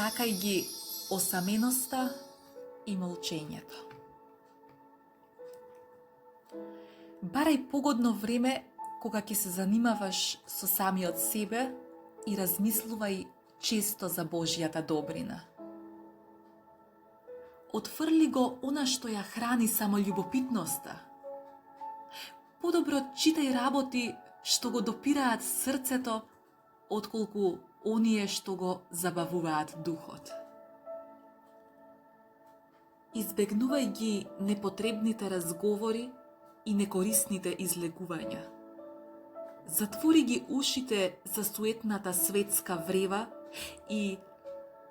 сакај ги осаменоста и молчењето. Барај погодно време кога ќе се занимаваш со самиот себе и размислувај често за Божјата добрина. Отфрли го она што ја храни само љубопитноста. Подобро читај работи што го допираат срцето, отколку оние што го забавуваат духот. Избегнувај ги непотребните разговори и некорисните излегувања. Затвори ги ушите за суетната светска врева и,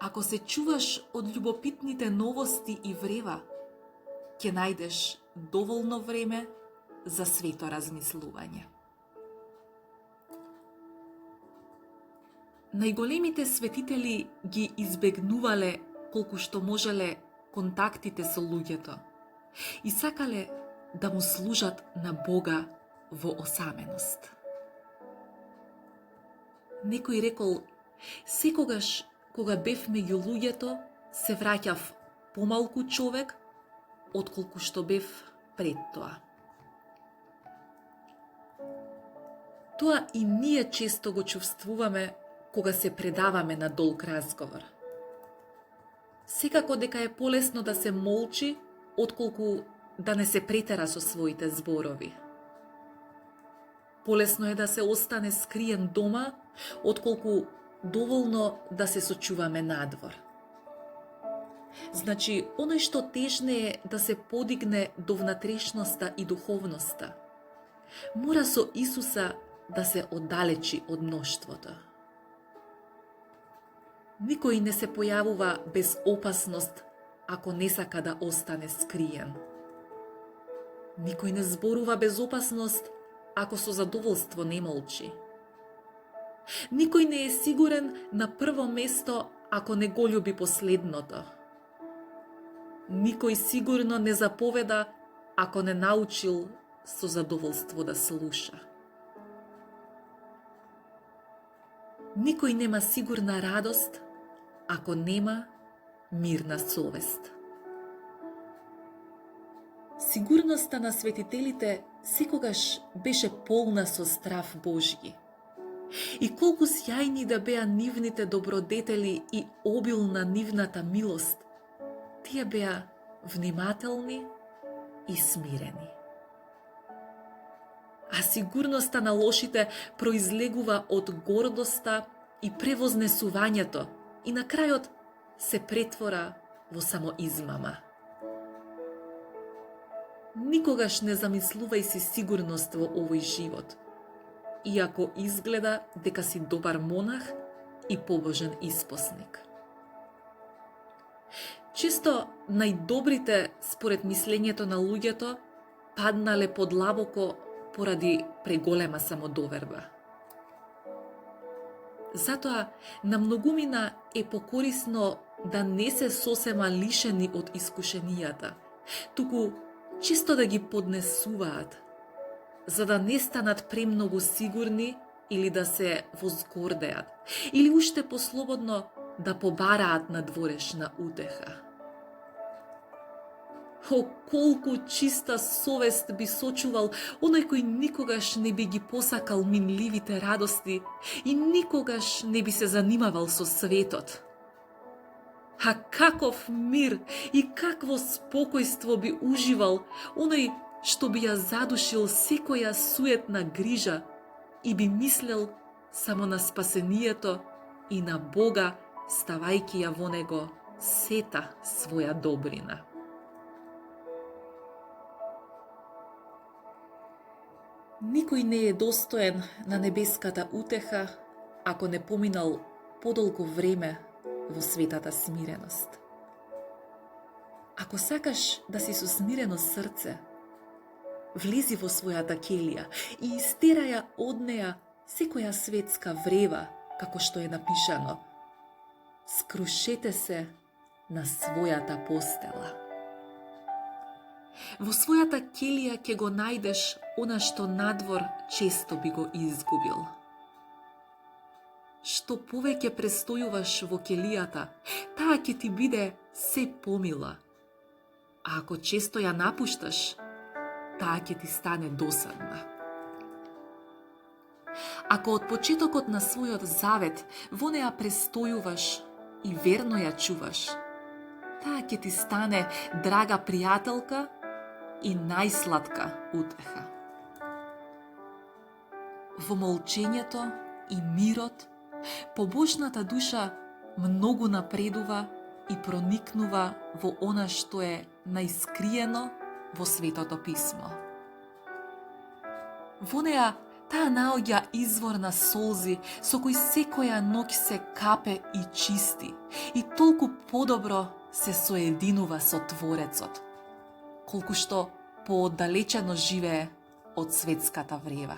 ако се чуваш од љубопитните новости и врева, ќе најдеш доволно време за свето размислување. Најголемите светители ги избегнувале колку што можеле контактите со луѓето и сакале да му служат на Бога во осаменост. Некој рекол, секогаш кога бев меѓу луѓето, се враќав помалку човек, отколку што бев пред тоа. Тоа и ние често го чувствуваме кога се предаваме на долг разговор. Секако дека е полесно да се молчи, отколку да не се претера со своите зборови. Полесно е да се остане скриен дома, отколку доволно да се сочуваме надвор. Значи, оној што тежне е да се подигне до внатрешноста и духовноста, мора со Исуса да се оддалечи од мноштвото. Никој не се појавува без опасност ако не сака да остане скриен. Никој не зборува без опасност ако со задоволство не молчи. Никој не е сигурен на прво место ако не го љуби последното. Никој сигурно не заповеда ако не научил со задоволство да слуша. Никој нема сигурна радост ако нема мирна совест. Сигурноста на светителите секогаш беше полна со страв Божји. И колку сјајни да беа нивните добродетели и обилна нивната милост, тие беа внимателни и смирени. А сигурноста на лошите произлегува од гордоста и превознесувањето и на крајот се претвора во самоизмама. Никогаш не замислувај си сигурност во овој живот, иако изгледа дека си добар монах и побожен испосник. Често најдобрите, според мислењето на луѓето, паднале подлабоко поради преголема самодоверба. Затоа на многумина е покорисно да не се сосема лишени од искушенијата, туку чисто да ги поднесуваат, за да не станат премногу сигурни или да се возгордеат, или уште послободно да побараат надворешна утеха. О, колку чиста совест би сочувал оној кој никогаш не би ги посакал минливите радости и никогаш не би се занимавал со светот. А каков мир и какво спокојство би уживал оној што би ја задушил секоја суетна грижа и би мислел само на спасението и на Бога, ставајќи ја во него сета своја добрина. Никој не е достоен на небеската утеха ако не поминал подолго време во светата смиреност. Ако сакаш да си со смирено срце, влези во својата келија и истераја од неа секоја светска врева, како што е напишано: скрушете се на својата постела. Во својата келија ќе го најдеш она што надвор често би го изгубил. што повеќе престојуваш во келијата, таа ќе ти биде се помила. А ако често ја напушташ, таа ќе ти стане досадна. Ако од почетокот на својот завет во неа престојуваш и верно ја чуваш, таа ќе ти стане драга пријателка и најсладка утеха. Во молчењето и мирот, побожната душа многу напредува и проникнува во она што е најскриено во Светото Писмо. Во неа таа наоѓа извор на солзи со кој секоја ноќ се капе и чисти и толку подобро се соединува со Творецот, колку што пооддалечено живее од светската врева.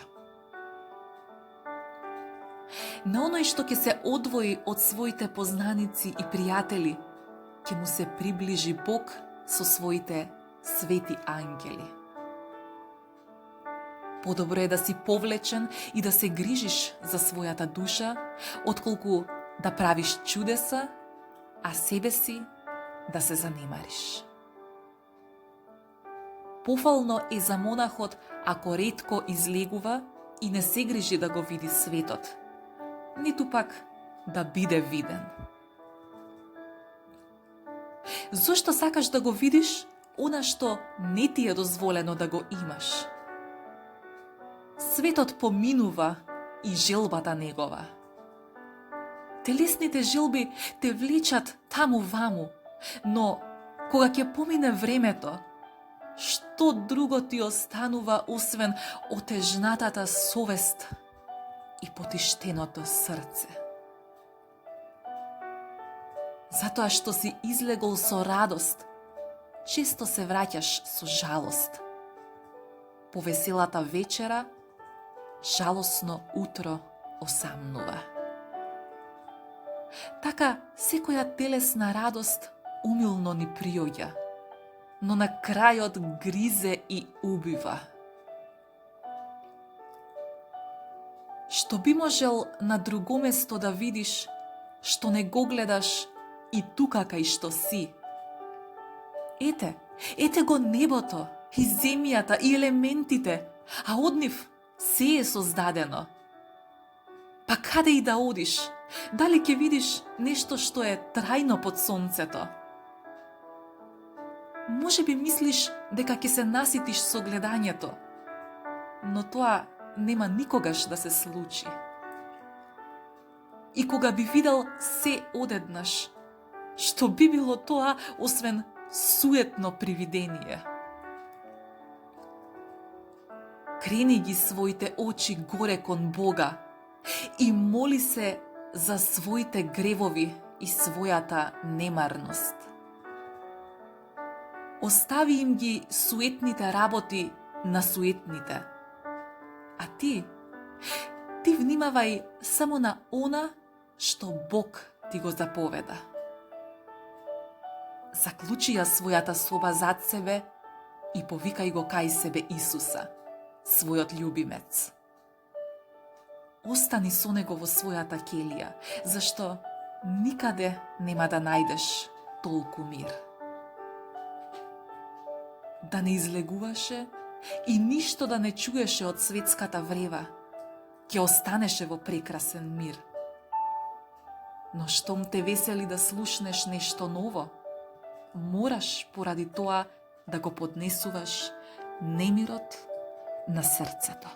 На оној што ќе се одвои од своите познаници и пријатели, ќе му се приближи Бог со своите свети ангели. Подобро е да си повлечен и да се грижиш за својата душа, отколку да правиш чудеса, а себе си да се занемариш. Пофално е за монахот ако ретко излегува и не се грижи да го види светот, ниту пак да биде виден. Зошто сакаш да го видиш она што не ти е дозволено да го имаш? Светот поминува и желбата негова. Телесните желби те влечат таму-ваму, но кога ќе помине времето, што друго ти останува освен отежнатата совест и потиштеното срце? Затоа што си излегол со радост, често се враќаш со жалост. По веселата вечера, жалосно утро осамнува. Така секоја телесна радост умилно ни приоѓа, но на крајот гризе и убива. Што би можел на друго место да видиш, што не го гледаш и тука кај што си? Ете го небото, и земјата, и елементите, а од нив се е создадено. Па каде и да одиш, дали ќе видиш нешто што е трајно под сонцето? Може би мислиш дека ќе се наситиш со гледањето, но тоа нема никогаш да се случи. И кога би видел се одеднаш, што би било тоа освен суетно привидение? Крени ги своите очи горе кон Бога и моли се за своите гревови и својата немарност. Остави им ги суетните работи на суетните, а ти внимавај само на она што Бог ти го заповеда. Заклучи ја својата соба зад себе и повикај го кај себе Исуса, својот љубимец. Остани со него во својата келија, зашто никаде нема да најдеш толку мир. Да не излегуваше и ништо да не чуеше од светската врева, ќе останеше во прекрасен мир. Но штом те весели да слушнеш нешто ново, мораш поради тоа да го поднесуваш немирот на срцето.